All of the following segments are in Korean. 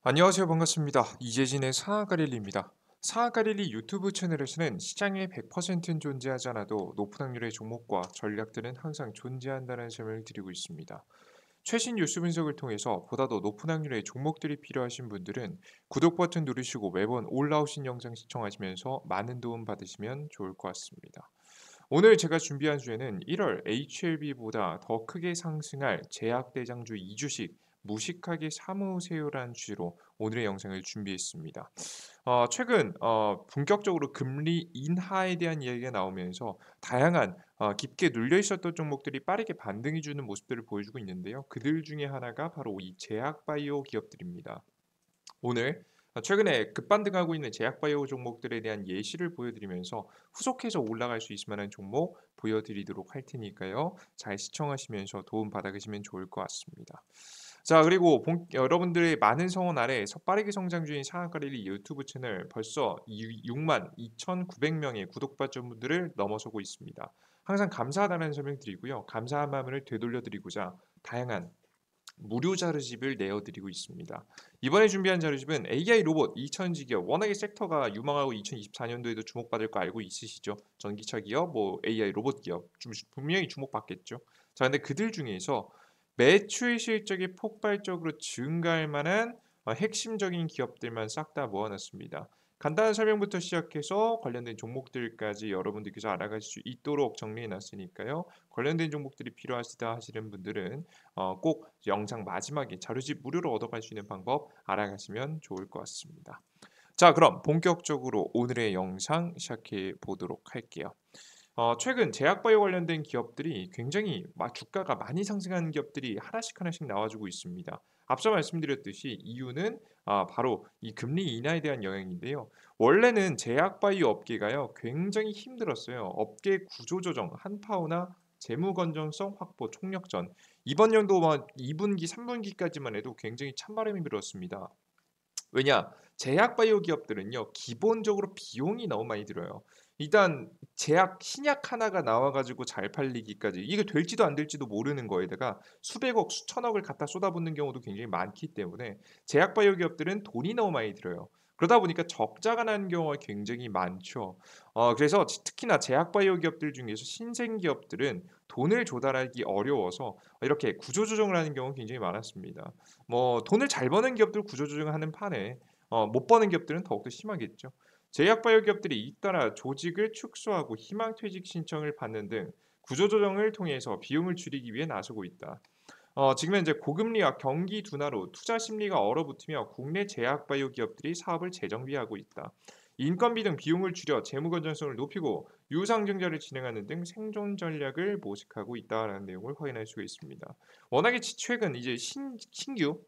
안녕하세요. 반갑습니다. 이재진의 상하가릴리입니다. 상하가릴리 유튜브 채널에서는 시장에 100%는 존재하지 않아도 높은 확률의 종목과 전략들은 항상 존재한다는 설명을 드리고 있습니다. 최신 뉴스 분석을 통해서 보다 더 높은 확률의 종목들이 필요하신 분들은 구독 버튼 누르시고 매번 올라오신 영상 시청하시면서 많은 도움 받으시면 좋을 것 같습니다. 오늘 제가 준비한 주제는 1월 HLB보다 더 크게 상승할 제약대장주 2주식 무식하게 사무세요라는 주제로 오늘의 영상을 준비했습니다. 최근 본격적으로 금리 인하에 대한 이야기가 나오면서 다양한 깊게 눌려 있었던 종목들이 빠르게 반등해 주는 모습들을 보여주고 있는데요. 그들 중에 하나가 바로 이 제약바이오 기업들입니다. 오늘 최근에 급반등하고 있는 제약바이오 종목들에 대한 예시를 보여드리면서 후속해서 올라갈 수 있을 만한 종목 보여드리도록 할 테니까요. 잘 시청하시면서 도움 받아가시면 좋을 것 같습니다. 자, 그리고 여러분들의 많은 성원 아래 빠르게 성장 중인 상한가릴리 유튜브 채널 벌써 6만 2,900명의 구독자분들을 넘어서고 있습니다. 항상 감사하다는 설명 드리고요. 감사한 마음을 되돌려드리고자 다양한 무료 자료집을 내어드리고 있습니다. 이번에 준비한 자료집은 AI 로봇 2000지 기업, 워낙에 섹터가 유망하고 2024년도에도 주목받을 거 알고 있으시죠? 전기차 기업, 뭐 AI 로봇 기업 분명히 주목받겠죠. 자, 근데 그들 중에서 매출 실적이 폭발적으로 증가할 만한 핵심적인 기업들만 싹 다 모아놨습니다. 간단한 설명부터 시작해서 관련된 종목들까지 여러분들께서 알아가실 수 있도록 정리해놨으니까요. 관련된 종목들이 필요하시다 하시는 분들은 꼭 영상 마지막에 자료집 무료로 얻어갈 수 있는 방법 알아가시면 좋을 것 같습니다. 자, 그럼 본격적으로 오늘의 영상 시작해 보도록 할게요. 최근 제약바이오 관련된 기업들이 굉장히 주가가 많이 상승하는 기업들이 하나씩 하나씩 나와주고 있습니다. 앞서 말씀드렸듯이 이유는 바로 이 금리 인하에 대한 영향인데요. 원래는 제약바이오 업계가요 굉장히 힘들었어요. 업계 구조조정, 한파우나 재무 건전성 확보, 총력전. 이번 연도 2분기, 3분기까지만 해도 굉장히 찬바람이 불었습니다. 왜냐? 제약 바이오 기업들은요. 기본적으로 비용이 너무 많이 들어요. 일단 제약 신약 하나가 나와 가지고 잘 팔리기까지 이게 될지도 안 될지도 모르는 거에다가 수백억, 수천억을 갖다 쏟아붓는 경우도 굉장히 많기 때문에 제약 바이오 기업들은 돈이 너무 많이 들어요. 그러다 보니까 적자가 나는 경우가 굉장히 많죠. 그래서 특히나 제약 바이오 기업들 중에서 신생 기업들은 돈을 조달하기 어려워서 이렇게 구조조정을 하는 경우가 굉장히 많았습니다. 뭐 돈을 잘 버는 기업들 구조조정하는 판에 못 버는 기업들은 더욱더 심하겠죠. 제약바이오 기업들이 잇따라 조직을 축소하고 희망퇴직 신청을 받는 등 구조조정을 통해서 비용을 줄이기 위해 나서고 있다. 지금 현재 고금리와 경기 둔화로 투자 심리가 얼어붙으며 국내 제약바이오 기업들이 사업을 재정비하고 있다. 인건비 등 비용을 줄여 재무 건전성을 높이고 유상증자를 진행하는 등 생존 전략을 모색하고 있다라는 내용을 확인할 수가 있습니다. 워낙에 최근 이제 신규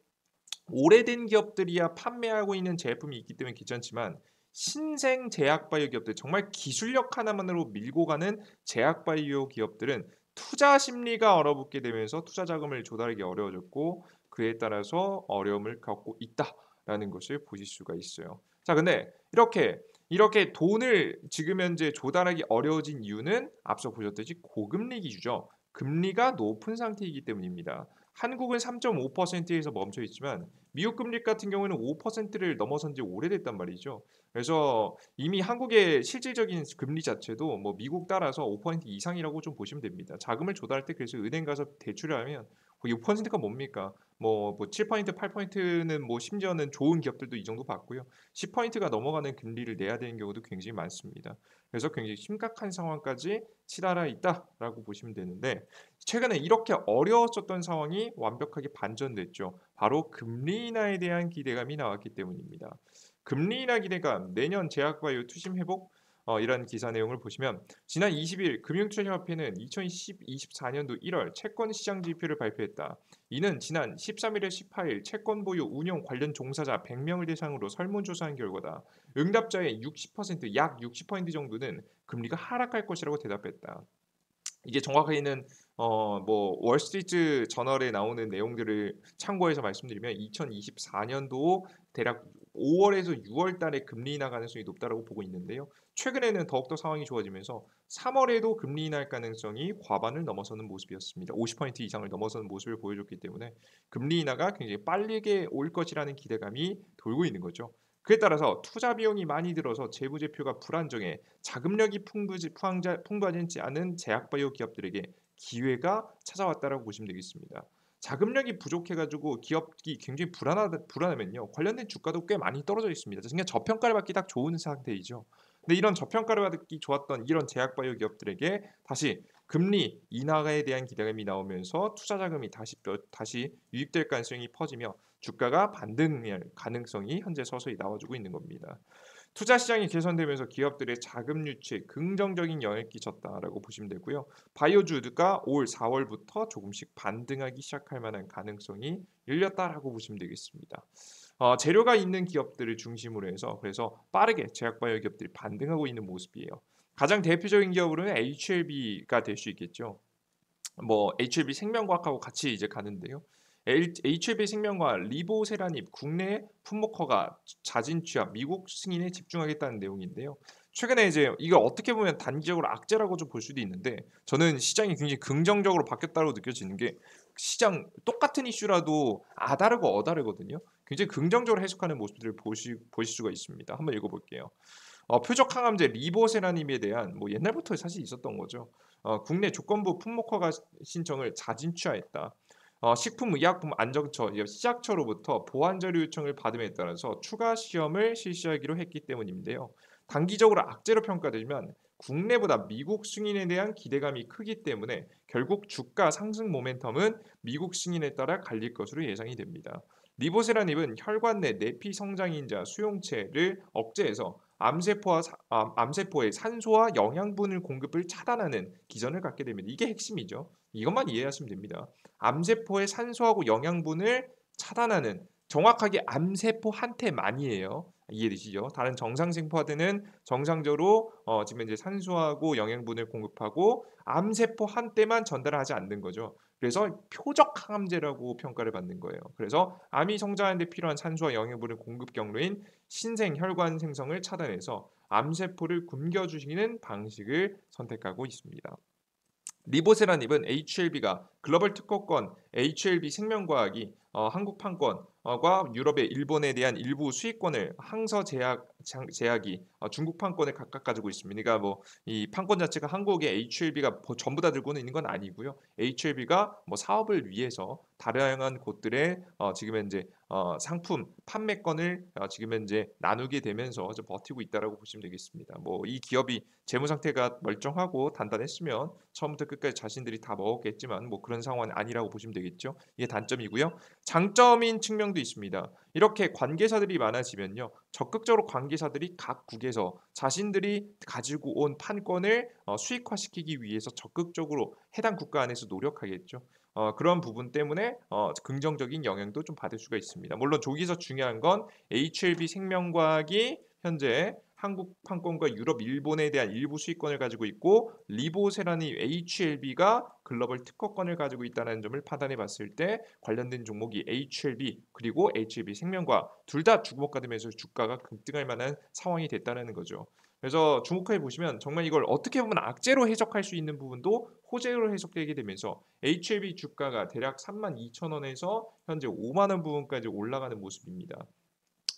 오래된 기업들이야 판매하고 있는 제품이 있기 때문에 괜찮지만 신생 제약바이오 기업들 정말 기술력 하나만으로 밀고 가는 제약바이오 기업들은 투자 심리가 얼어붙게 되면서 투자 자금을 조달하기 어려워졌고 그에 따라서 어려움을 겪고 있다라는 것을 보실 수가 있어요. 자, 근데 이렇게 돈을 지금 현재 조달하기 어려워진 이유는 앞서 보셨듯이 고금리 기조죠. 금리가 높은 상태이기 때문입니다. 한국은 3.5%에서 멈춰 있지만 미국 금리 같은 경우에는 5%를 넘어선 지 오래됐단 말이죠. 그래서 이미 한국의 실질적인 금리 자체도 뭐 미국 따라서 5% 이상이라고 좀 보시면 됩니다. 자금을 조달할 때 그래서 은행 가서 대출을 하면 6%가 뭡니까? 뭐 7%, 8%는 뭐 심지어는 좋은 기업들도 이 정도 받고요. 10%가 넘어가는 금리를 내야 되는 경우도 굉장히 많습니다. 그래서 굉장히 심각한 상황까지 치달아 있다라고 보시면 되는데 최근에 이렇게 어려웠었던 상황이 완벽하게 반전됐죠. 바로 금리 인하에 대한 기대감이 나왔기 때문입니다. 금리 인하 기대감, 내년 제약바이오 투심 회복 이런 기사 내용을 보시면 지난 20일 금융투자협회는 2024년도 1월 채권 시장 지표를 발표했다. 이는 지난 13일에 18일 채권 보유 운용 관련 종사자 100명을 대상으로 설문조사한 결과다. 응답자의 60%, 약 60% 정도는 금리가 하락할 것이라고 대답했다. 이게 정확하게는 뭐 월스트리트 저널에 나오는 내용들을 참고해서 말씀드리면 2024년도 대략 5월에서 6월 달에 금리 인하 가능성이 높다라고 보고 있는데요. 최근에는 더욱더 상황이 좋아지면서 3월에도 금리 인하할 가능성이 과반을 넘어서는 모습이었습니다. 50% 이상을 넘어서는 모습을 보여줬기 때문에 금리 인하가 굉장히 빠르게 올 것이라는 기대감이 돌고 있는 거죠. 그에 따라서 투자 비용이 많이 들어서 재무제표가 불안정해 자금력이 풍부하지 않은 제약바이오 기업들에게 기회가 찾아왔다라고 보시면 되겠습니다. 자금력이 부족해가지고 기업이 굉장히 불안하면요 관련된 주가도 꽤 많이 떨어져 있습니다. 그냥 저평가를 받기 딱 좋은 상태이죠. 근데 이런 저평가를 받기 좋았던 이런 제약바이오 기업들에게 다시 금리 인하에 대한 기대감이 나오면서 투자 자금이 다시 유입될 가능성이 퍼지며 주가가 반등할 가능성이 현재 서서히 나와주고 있는 겁니다. 투자 시장이 개선되면서 기업들의 자금 유치에 긍정적인 영향을 끼쳤다라고 보시면 되고요. 바이오주가 올 4월부터 조금씩 반등하기 시작할 만한 가능성이 열렸다라고 보시면 되겠습니다. 재료가 있는 기업들을 중심으로 해서 그래서 빠르게 제약바이오 기업들이 반등하고 있는 모습이에요. 가장 대표적인 기업으로는 HLB가 될 수 있겠죠. 뭐 HLB 생명과학하고 같이 이제 가는데요. HLB 생명과 리보세라닙 국내 품목허가 자진 취합 미국 승인에 집중하겠다는 내용인데요. 최근에 이제 이걸 어떻게 보면 단기적으로 악재라고 좀 볼 수도 있는데 저는 시장이 굉장히 긍정적으로 바뀌었다고 느껴지는 게 시장 똑같은 이슈라도 아다르고 어다르거든요. 굉장히 긍정적으로 해석하는 모습들을 보실 수가 있습니다. 한번 읽어볼게요. 표적 항암제 리보세라님에 대한 뭐 옛날부터 사실 있었던 거죠. 국내 조건부 품목허가 신청을 자진 취하했다. 식품의약품 안정처 시작처로부터 보안 자료 요청을 받음에 따라서 추가 시험을 실시하기로 했기 때문인데요. 단기적으로 악재로 평가되지만 국내보다 미국 승인에 대한 기대감이 크기 때문에 결국 주가 상승 모멘텀은 미국 승인에 따라 갈릴 것으로 예상이 됩니다. 리보세라닙은 혈관 내 내피 성장인자 수용체를 억제해서 암세포의 산소와 영양분을 공급을 차단하는 기전을 갖게 됩니다. 이게 핵심이죠. 이것만 이해하시면 됩니다. 암세포의 산소하고 영양분을 차단하는 정확하게 암세포한테만이에요. 이해되시죠? 다른 정상세포한테는 정상적으로 지금 이제 산소하고 영양분을 공급하고 암세포한테만 전달하지 않는 거죠. 그래서 표적 항암제라고 평가를 받는 거예요. 그래서 암이 성장하는 데 필요한 산소와 영양분을 공급 경로인 신생 혈관 생성을 차단해서 암세포를 굶겨주시는 방식을 선택하고 있습니다. 리보세라닙은 HLB가 글로벌 특허권 HLB 생명과학이 한국 판권과 유럽의 일본에 대한 일부 수익권을 제약이 중국 판권을 각각 가지고 있습니다. 그러니까 뭐 이 판권 자체가 한국의 HLB가 전부 다 들고는 있는 건 아니고요. HLB가 뭐 사업을 위해서 다양한 곳들의 지금 현재 상품 판매권을 지금 현재 나누게 되면서 좀 버티고 있다라고 보시면 되겠습니다. 뭐 이 기업이 재무 상태가 멀쩡하고 단단했으면 처음부터 끝까지 자신들이 다 먹었겠지만 뭐 그런 상황은 아니라고 보시면 되겠죠. 이게 단점이고요. 장점인 측면도 있습니다. 이렇게 관계사들이 많아지면요. 적극적으로 관계사들이 각 국에서 자신들이 가지고 온 판권을 수익화시키기 위해서 적극적으로 해당 국가 안에서 노력하겠죠. 그런 부분 때문에 긍정적인 영향도 좀 받을 수가 있습니다. 물론 저기서 중요한 건 HLB 생명과학이 현재 한국 판권과 유럽, 일본에 대한 일부 수익권을 가지고 있고 리보세라니 HLB가 글로벌 특허권을 가지고 있다는 점을 판단해 봤을 때 관련된 종목이 HLB 그리고 HLB 생명과학 둘 다 주목받으면서 주가가 급등할 만한 상황이 됐다는 거죠. 그래서 주목해 보시면 정말 이걸 어떻게 보면 악재로 해석할 수 있는 부분도 호재로 해석되게 되면서 HLB 주가가 대략 32,000원에서 현재 5만 원 부분까지 올라가는 모습입니다.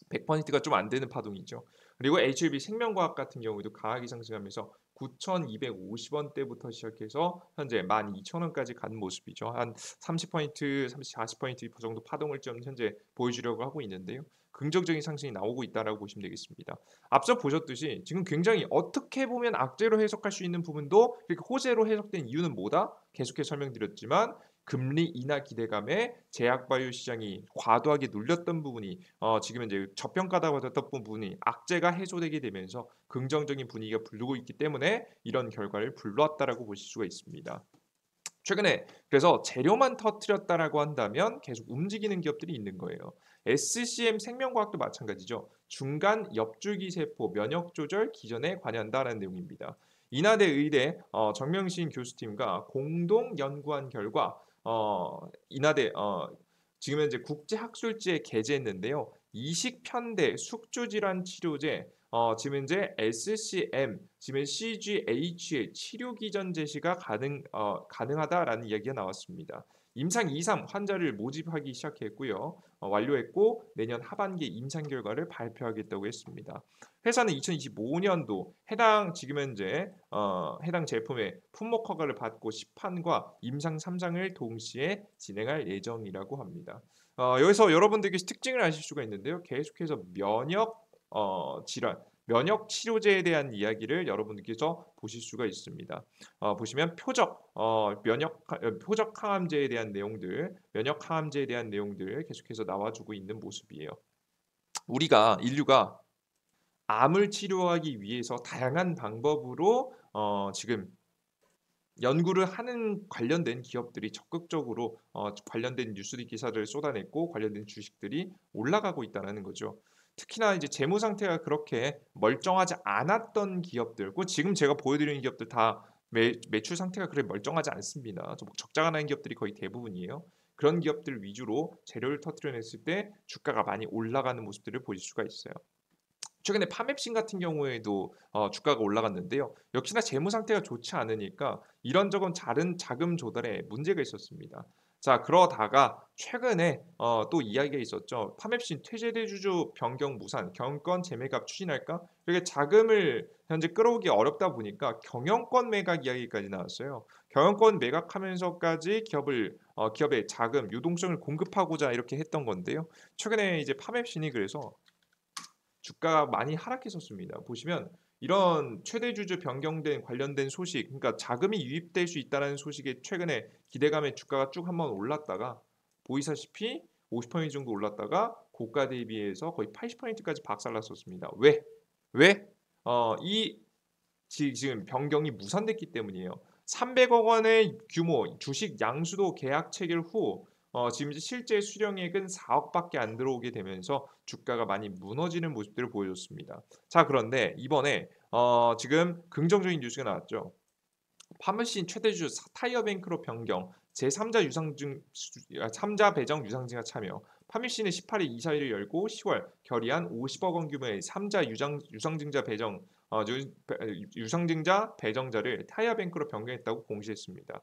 100%가 좀 안 되는 파동이죠. 그리고 HLB 생명과학 같은 경우에도 강하게 상승하면서 9,250원대부터 시작해서 현재 12,000원까지 간 모습이죠. 한 30%, 30, 40% 정도 파동을 좀 현재 보여주려고 하고 있는데요. 긍정적인 상승이 나오고 있다라고 보시면 되겠습니다. 앞서 보셨듯이 지금 굉장히 어떻게 보면 악재로 해석할 수 있는 부분도 이렇게 호재로 해석된 이유는 뭐다? 계속해서 설명드렸지만 금리 인하 기대감에 제약바이오 시장이 과도하게 눌렸던 부분이 지금 이제 저평가다고 받았던 부분이 악재가 해소되게 되면서 긍정적인 분위기가 부르고 있기 때문에 이런 결과를 불러왔다라고 보실 수가 있습니다. 최근에 그래서 재료만 터뜨렸다라고 한다면 계속 움직이는 기업들이 있는 거예요. SCM 생명과학도 마찬가지죠. 중간 엽줄기 세포 면역 조절 기전에 관여한다라는 내용입니다. 인하대 의대 정명신 교수팀과 공동 연구한 결과 인하대 지금 현재 국제학술지에 게재했는데요. 이식편대 숙주질환 치료제 지금 현재 SCM, 지금 CGH의 치료 기전 제시가 가능하다라는 이야기가 나왔습니다. 임상 2, 3 환자를 모집하기 시작했고요. 완료했고 내년 하반기 임상 결과를 발표하겠다고 했습니다. 회사는 2025년도 지금 현재 해당 제품의 품목 허가를 받고 시판과 임상 3장을 동시에 진행할 예정이라고 합니다. 여기서 여러분들께 특징을 아실 수가 있는데요. 계속해서 질환, 면역 치료제에 대한 이야기를 여러분들께서 보실 수가 있습니다. 보시면 표적 항암제에 대한 내용들, 면역 항암제에 대한 내용들 계속해서 나와주고 있는 모습이에요. 인류가 암을 치료하기 위해서 다양한 방법으로 지금 연구를 하는 관련된 기업들이 적극적으로 관련된 뉴스 기사들을 쏟아냈고 관련된 주식들이 올라가고 있다는 거죠. 특히나 이제 재무 상태가 그렇게 멀쩡하지 않았던 기업들, 지금 제가 보여드리는 기업들 다 매출 상태가 그렇게 멀쩡하지 않습니다. 적자가 나는 기업들이 거의 대부분이에요. 그런 기업들 위주로 재료를 터트려냈을 때 주가가 많이 올라가는 모습들을 보실 수가 있어요. 최근에 파맵신 같은 경우에도 주가가 올라갔는데요. 역시나 재무 상태가 좋지 않으니까 이런저런 다른 자금 조달에 문제가 있었습니다. 자, 그러다가 최근에 또 이야기가 있었죠. 파맵신 퇴재대주주 변경 무산, 경영권 재매각 추진할까? 이렇게 자금을 현재 끌어오기 어렵다 보니까 경영권 매각 이야기까지 나왔어요. 경영권 매각하면서까지 기업의 자금 유동성을 공급하고자 이렇게 했던 건데요. 최근에 이제 파맵신이 그래서 주가가 많이 하락했었습니다. 보시면 이런 최대 주주 변경된 관련된 소식, 그러니까 자금이 유입될 수 있다는 소식에 최근에 기대감에 주가가 쭉 한번 올랐다가 보이사시피 50% 정도 올랐다가 고가 대비해서 거의 80%까지 박살났었습니다. 왜? 왜? 이 지금 변경이 무산됐기 때문이에요. 300억 원의 규모 주식 양수도 계약 체결 후 지금 실제 수령액은 4억밖에 안 들어오게 되면서 주가가 많이 무너지는 모습들을 보여줬습니다. 자, 그런데 이번에 지금 긍정적인 뉴스가 나왔죠. 파머신 최대주 타이어뱅크로 변경, 제3자 배정 유상증자 참여. 파미씨는 18일 이사회를 열고 10월 결의안 50억 원 규모의 3자 유상증자 유상증자 배정자를 타이어뱅크로 변경했다고 공시했습니다.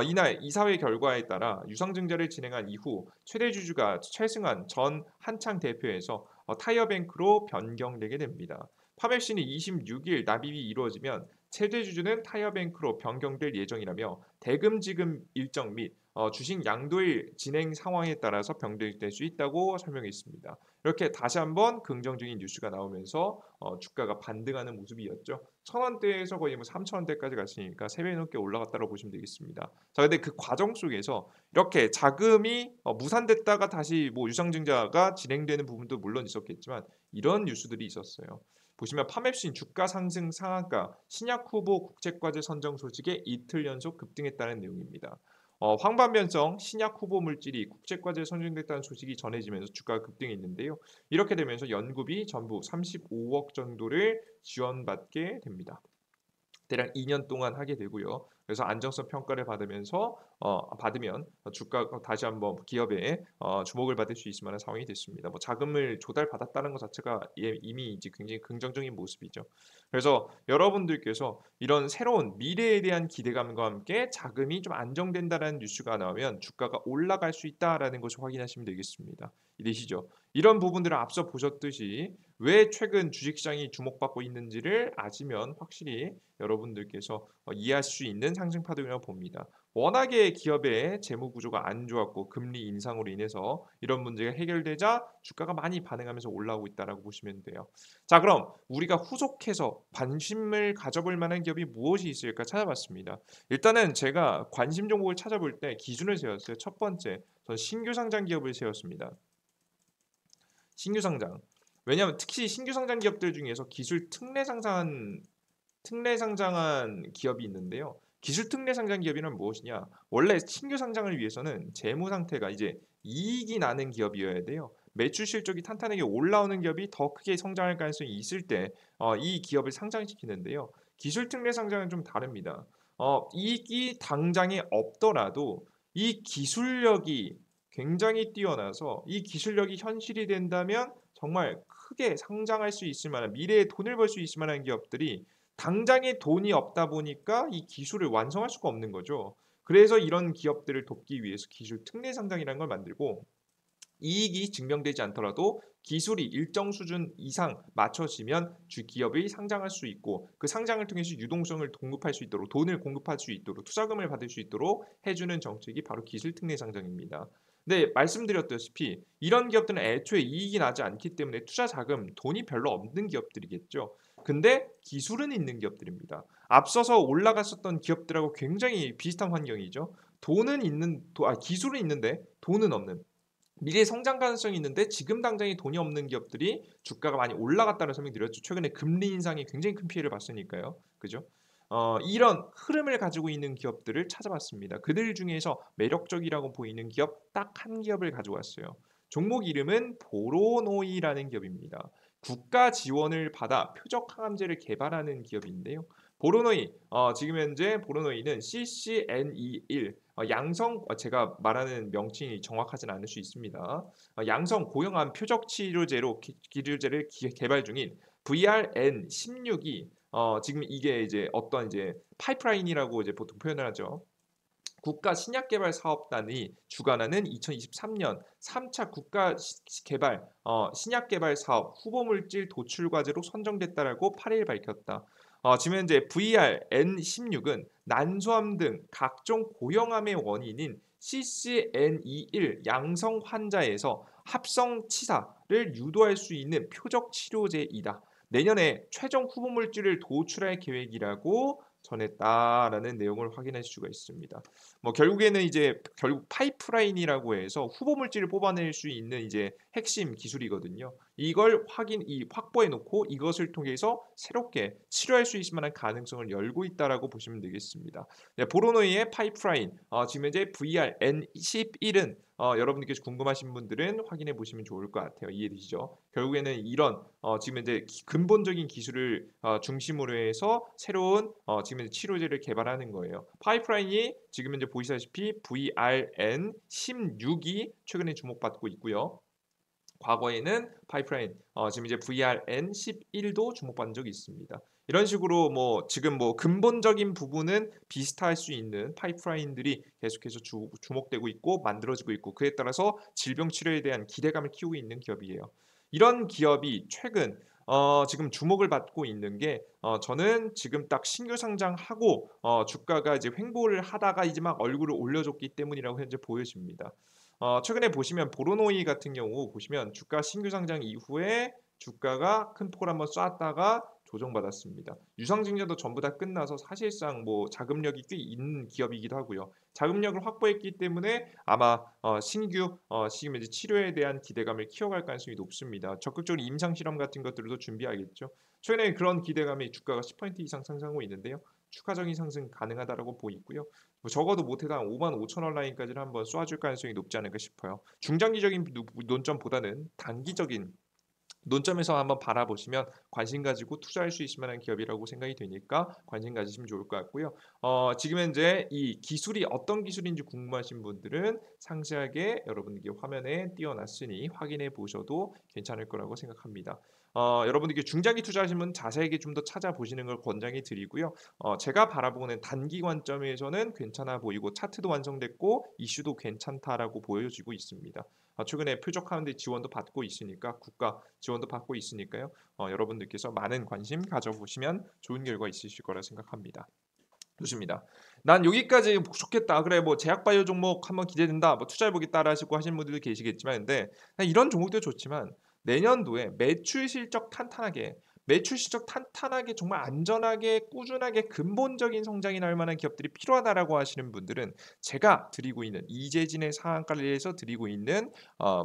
이날 이사회 결과에 따라 유상증자를 진행한 이후 최대 주주가 최승환 전 한창 대표에서 타이어뱅크로 변경되게 됩니다. 파맵신이 26일 납입이 이루어지면 최대 주주는 타이어뱅크로 변경될 예정이라며 대금 지급 일정 및 주식 양도일 진행 상황에 따라서 변경될 수 있다고 설명했습니다. 이렇게 다시 한번 긍정적인 뉴스가 나오면서 주가가 반등하는 모습이었죠. 1,000원대에서 거의 3,000원대까지 갔으니까 3배 넘게 올라갔다고 보시면 되겠습니다. 자, 근데 그 과정 속에서 이렇게 자금이 무산됐다가 다시 유상증자가 진행되는 부분도 물론 있었겠지만 이런 뉴스들이 있었어요. 보시면 파맵신 주가 상승 상한가 신약 후보 국책과제 선정 소식에 이틀 연속 급등했다는 내용입니다. 황반변성 신약 후보 물질이 국책과제에 선정됐다는 소식이 전해지면서 주가가 급등했는데요. 이렇게 되면서 연구비 전부 35억 정도를 지원받게 됩니다. 대략 2년 동안 하게 되고요. 그래서 안정성 평가를 받으면 주가가 다시 한번 기업에 주목을 받을 수 있을 만한 상황이 됐습니다. 자금을 조달받았다는 것 자체가 이미 이제 굉장히 긍정적인 모습이죠. 그래서 여러분들께서 이런 새로운 미래에 대한 기대감과 함께 자금이 좀 안정된다는 뉴스가 나오면 주가가 올라갈 수 있다라는 것을 확인하시면 되겠습니다. 이해되시죠? 이런 부분들을 앞서 보셨듯이 왜 최근 주식시장이 주목받고 있는지를 아시면 확실히 여러분들께서 이해할 수 있는 상승 파동이라고 봅니다. 워낙에 기업의 재무 구조가 안 좋았고 금리 인상으로 인해서 이런 문제가 해결되자 주가가 많이 반응하면서 올라오고 있다라고 보시면 돼요. 자, 그럼 우리가 후속해서 관심을 가져볼 만한 기업이 무엇이 있을까 찾아봤습니다. 일단은 제가 관심 종목을 찾아볼 때 기준을 세웠어요. 첫 번째, 전 신규 상장 기업을 세웠습니다. 신규 상장. 왜냐하면 특히 신규 상장 기업들 중에서 기술 특례 상장한 기업이 있는데요. 기술 특례 상장 기업이란 무엇이냐? 원래 신규 상장을 위해서는 재무 상태가 이제 이익이 나는 기업이어야 돼요. 매출 실적이 탄탄하게 올라오는 기업이 더 크게 성장할 가능성이 있을 때 이 기업을 상장시키는데요. 기술 특례 상장은 좀 다릅니다. 이익이 당장에 없더라도 이 기술력이 굉장히 뛰어나서 이 기술력이 현실이 된다면 정말 크게 상장할 수 있을 만한 미래에 돈을 벌 수 있을 만한 기업들이 당장에 돈이 없다 보니까 이 기술을 완성할 수가 없는 거죠. 그래서 이런 기업들을 돕기 위해서 기술 특례 상장이라는 걸 만들고 이익이 증명되지 않더라도 기술이 일정 수준 이상 맞춰지면 주 기업이 상장할 수 있고 그 상장을 통해서 유동성을 공급할 수 있도록 돈을 공급할 수 있도록 투자금을 받을 수 있도록 해주는 정책이 바로 기술 특례 상장입니다. 네, 말씀드렸다시피 이런 기업들은 애초에 이익이 나지 않기 때문에 투자 자금, 돈이 별로 없는 기업들이겠죠. 근데 기술은 있는 기업들입니다. 앞서서 올라갔었던 기업들하고 굉장히 비슷한 환경이죠. 기술은 있는데 돈은 없는. 미래 성장 가능성이 있는데 지금 당장에 돈이 없는 기업들이 주가가 많이 올라갔다는 설명드렸죠. 최근에 금리 인상이 굉장히 큰 피해를 봤으니까요. 그죠? 이런 흐름을 가지고 있는 기업들을 찾아봤습니다. 그들 중에서 매력적이라고 보이는 기업 딱 한 기업을 가져왔어요. 종목 이름은 보로노이라는 기업입니다. 국가 지원을 받아 표적 항암제를 개발하는 기업인데요. 보로노이, 지금 현재 보로노이는 CCNE1 양성 제가 말하는 명칭이 정확하진 않을 수 있습니다. 양성 고형암 표적 치료제로 기류제를 개발 중인 VRN16이 지금 이게 이제 어떤 이제 파이프라인이라고 이제 보통 표현을 하죠. 국가 신약개발 사업단이 주관하는 2023년 3차 국가 개발 신약개발 사업 후보물질 도출 과제로 선정됐다라고 8일 밝혔다. 지금 현재 VRN16은 난소암 등 각종 고형암의 원인인 CCNE1 양성 환자에서 합성 치사를 유도할 수 있는 표적 치료제이다. 내년에 최종 후보물질을 도출할 계획이라고 전했다라는 내용을 확인할 수가 있습니다. 뭐 결국에는 이제 결국 파이프라인이라고 해서 후보 물질을 뽑아낼 수 있는 이제 핵심 기술이거든요. 이걸 확보해 놓고 이것을 통해서 새롭게 치료할 수 있을 만한 가능성을 열고 있다라고 보시면 되겠습니다. 네, 보로노이의 파이프라인 지금 현재 VRN11은 여러분들께서 궁금하신 분들은 확인해 보시면 좋을 것 같아요. 이해되시죠? 결국에는 이런 지금 현재 근본적인 기술을 중심으로 해서 새로운 지금 현재 치료제를 개발하는 거예요. 파이프라인이 지금 현재 보시다시피 VRN16이 최근에 주목받고 있고요. 과거에는 파이프라인 지금 이제 VRN11도 주목받은 적이 있습니다. 이런 식으로 뭐 지금 뭐 근본적인 부분은 비슷할 수 있는 파이프라인들이 계속해서 주목되고 있고 만들어지고 있고 그에 따라서 질병 치료에 대한 기대감을 키우고 있는 기업이에요. 이런 기업이 최근 지금 주목을 받고 있는 게 저는 지금 딱 신규 상장하고 주가가 이제 횡보를 하다가 이제 막 얼굴을 올려줬기 때문이라고 현재 보여집니다. 최근에 보시면 보로노이 같은 경우 보시면 주가 신규 상장 이후에 주가가 큰 폭을 한번 쐈다가 조정받았습니다. 유상증자도 전부 다 끝나서 사실상 뭐 자금력이 꽤 있는 기업이기도 하고요. 자금력을 확보했기 때문에 아마 신규 지금 이제 치료에 대한 기대감을 키워갈 가능성이 높습니다. 적극적으로 임상 실험 같은 것들도 준비하겠죠. 최근에 그런 기대감이 주가가 10% 이상 상승하고 있는데요. 추가적인 상승 가능하다라고 보이고요. 뭐 적어도 못해도 한 5만 5천 원 라인까지는 한번 쏘아줄 가능성이 높지 않을까 싶어요. 중장기적인 논점보다는 단기적인 논점에서 한번 바라보시면 관심 가지고 투자할 수 있을 만한 기업이라고 생각이 되니까 관심 가지시면 좋을 것 같고요. 지금 현재 이 기술이 어떤 기술인지 궁금하신 분들은 상세하게 여러분께 화면에 띄워놨으니 확인해 보셔도 괜찮을 거라고 생각합니다. 여러분들께 중장기 투자하시는 분 자세하게 좀 더 찾아보시는 걸 권장해 드리고요. 제가 바라보는 단기 관점에서는 괜찮아 보이고 차트도 완성됐고 이슈도 괜찮다라고 보여지고 있습니다. 최근에 표적하는데 지원도 받고 있으니까 국가 지원도 받고 있으니까요. 여러분들께서 많은 관심 가져보시면 좋은 결과 있으실 거라 생각합니다. 좋습니다. 난 여기까지 좋겠다. 그래 뭐 제약바이오 종목 한번 기대된다. 뭐 투자해보겠다라 하시고 하시는 분들도 계시겠지만 근데 이런 종목도 좋지만 내년도에 매출 실적 탄탄하게 정말 안전하게 꾸준하게 근본적인 성장이 날 만한 기업들이 필요하다라고 하시는 분들은 제가 드리고 있는 이재진의 상한가에서 드리고 있는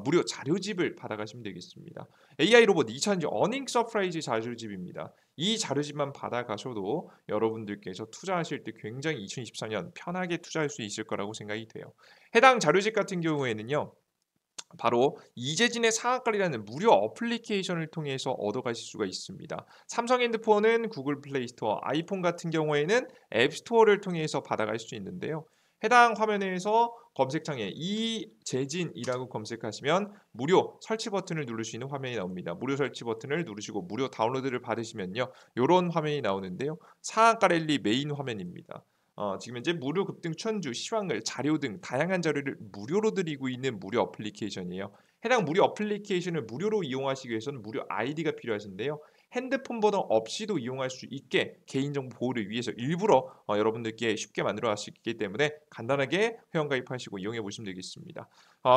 무료 자료집을 받아가시면 되겠습니다. AI 로봇 2000년 어닝 서프라이즈 자료집입니다. 이 자료집만 받아가셔도 여러분들께서 투자하실 때 굉장히 2024년 편하게 투자할 수 있을 거라고 생각이 돼요. 해당 자료집 같은 경우에는요. 바로 이재진의 상한가이라는 무료 어플리케이션을 통해서 얻어가실 수가 있습니다. 삼성 핸드폰은 구글 플레이 스토어, 아이폰 같은 경우에는 앱 스토어를 통해서 받아갈 수 있는데요. 해당 화면에서 검색창에 이재진이라고 검색하시면 무료 설치 버튼을 누를 수 있는 화면이 나옵니다. 무료 설치 버튼을 누르시고 무료 다운로드를 받으시면요. 요런 화면이 나오는데요. 상한가 랠리 메인 화면입니다. 지금 현재 무료 급등 추천주, 시황을, 자료 등 다양한 자료를 무료로 드리고 있는 무료 어플리케이션이에요. 해당 무료 어플리케이션을 무료로 이용하시기 위해서는 무료 아이디가 필요하신데요. 핸드폰 번호 없이도 이용할 수 있게 개인정보 보호를 위해서 일부러 여러분들께 쉽게 만들어 놨기 때문에 간단하게 회원가입하시고 이용해 보시면 되겠습니다.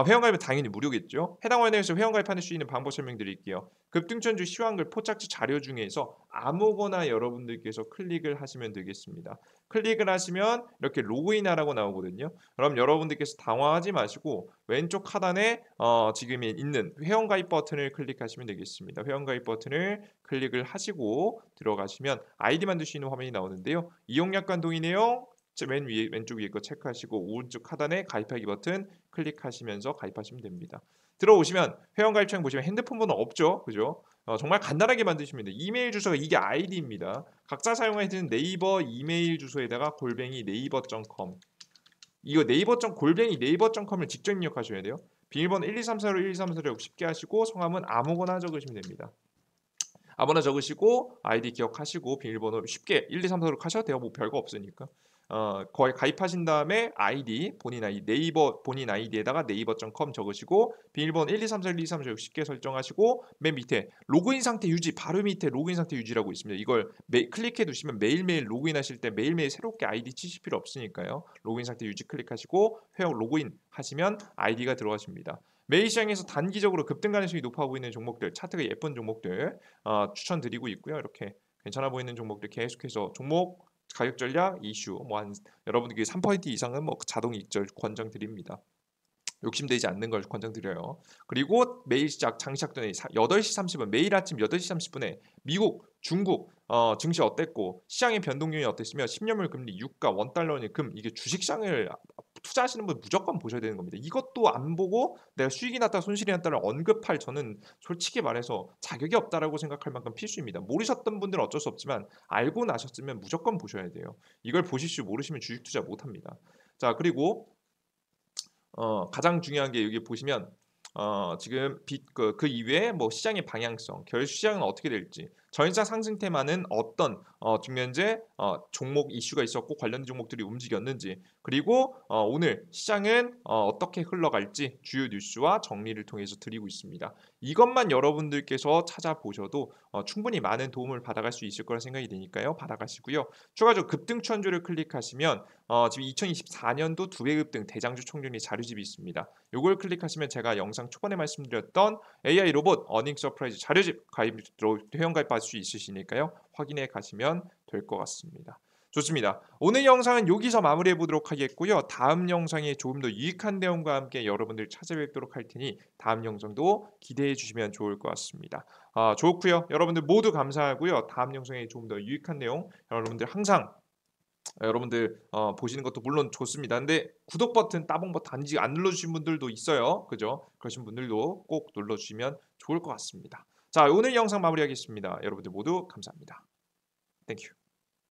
회원가입은 당연히 무료겠죠. 해당 화면에서 회원가입할 수 있는 방법 설명드릴게요. 급등천주 시황글 포착지 자료 중에서 아무거나 여러분들께서 클릭을 하시면 되겠습니다. 클릭을 하시면 이렇게 로그인하라고 나오거든요. 그럼 여러분들께서 당황하지 마시고 왼쪽 하단에 지금 있는 회원가입 버튼을 클릭하시면 되겠습니다. 회원가입 버튼을 클릭을 하시고 들어가시면 아이디 만들 수 있는 화면이 나오는데요. 이용약관 동의 내용 맨 위에 왼쪽 위에 거 체크하시고 오른쪽 하단에 가입하기 버튼 클릭하시면서 가입하시면 됩니다. 들어오시면 회원가입창 보시면 핸드폰 번호 없죠, 그죠? 정말 간단하게 만드시면 돼요. 이메일 주소가 이게 아이디입니다. 각자 사용하시는 네이버 이메일 주소에다가 골뱅이 네이버.com 이거 골뱅이 네이버.com을 직접 입력하셔야 돼요. 비밀번호 1234로 1234로 쉽게 하시고 성함은 아무거나 적으시면 됩니다. 아무나 적으시고 아이디 기억하시고 비밀번호 쉽게 1234로 하셔도 돼요. 뭐 별거 없으니까. 거의 가입하신 다음에 아이디 본인 아이디 네이버 본인 아이디에다가 네이버.com 적으시고 비밀번호 1234 1234 쉽게 설정하시고 맨 밑에 로그인 상태 유지 바로 밑에 로그인 상태 유지라고 있습니다. 이걸 클릭해 두시면 매일매일 로그인하실 때 매일매일 새롭게 아이디 치실 필요 없으니까요. 로그인 상태 유지 클릭하시고 회원 로그인 하시면 아이디가 들어가십니다. 매일 시장에서 단기적으로 급등 가능성이 높아 보이는 종목들, 차트가 예쁜 종목들 추천드리고 있고요. 이렇게 괜찮아 보이는 종목들 계속해서 종목 가격 전략 이슈 한 여러분들께 3% 이상은 자동 익절 권장 드립니다. 욕심되지 않는 걸 권장드려요. 그리고 매일 장 시작 전에 8시 30분 매일 아침 8시 30분에 미국, 중국 증시 어땠고 시장의 변동 요인이 어땠으며 10년물 금리, 유가, 원달러 금 이게 주식시장을 투자하시는 분 무조건 보셔야 되는 겁니다. 이것도 안 보고 내가 수익이 났다 손실이 났다를 언급할 저는 솔직히 말해서 자격이 없다라고 생각할 만큼 필수입니다. 모르셨던 분들은 어쩔 수 없지만 알고 나셨으면 무조건 보셔야 돼요. 이걸 보실 줄 모르시면 주식 투자 못합니다. 자 그리고 가장 중요한 게 여기 보시면 지금 그 이외에 시장의 방향성, 시장은 어떻게 될지, 전일장 상승 테마는 어떤 지금 현재 종목 이슈가 있었고 관련 종목들이 움직였는지, 그리고 오늘 시장은 어떻게 흘러갈지 주요 뉴스와 정리를 통해서 드리고 있습니다. 이것만 여러분들께서 찾아보셔도 충분히 많은 도움을 받아갈 수 있을 거라 생각이 되니까요. 받아가시고요. 추가적으로 급등 추천주를 클릭하시면 지금 2024년도 2배 급등 대장주 총정리 자료집이 있습니다. 이걸 클릭하시면 제가 영상 초반에 말씀드렸던 AI 로봇 어닝 서프라이즈 자료집 회원가입 받을 수 있으시니까요. 확인해 가시면 될 것 같습니다. 좋습니다. 오늘 영상은 여기서 마무리해 보도록 하겠고요. 다음 영상에 조금 더 유익한 내용과 함께 여러분들 찾아뵙도록 할 테니 다음 영상도 기대해 주시면 좋을 것 같습니다. 좋고요. 여러분들 모두 감사하고요. 다음 영상에 조금 더 유익한 내용 여러분들 항상 여러분들 보시는 것도 물론 좋습니다. 근데 구독 버튼, 따봉 버튼 아직 안 눌러주신 분들도 있어요. 그죠? 그러신 분들도 꼭 눌러주시면 좋을 것 같습니다. 자, 오늘 영상 마무리하겠습니다. 여러분들 모두 감사합니다. 땡큐.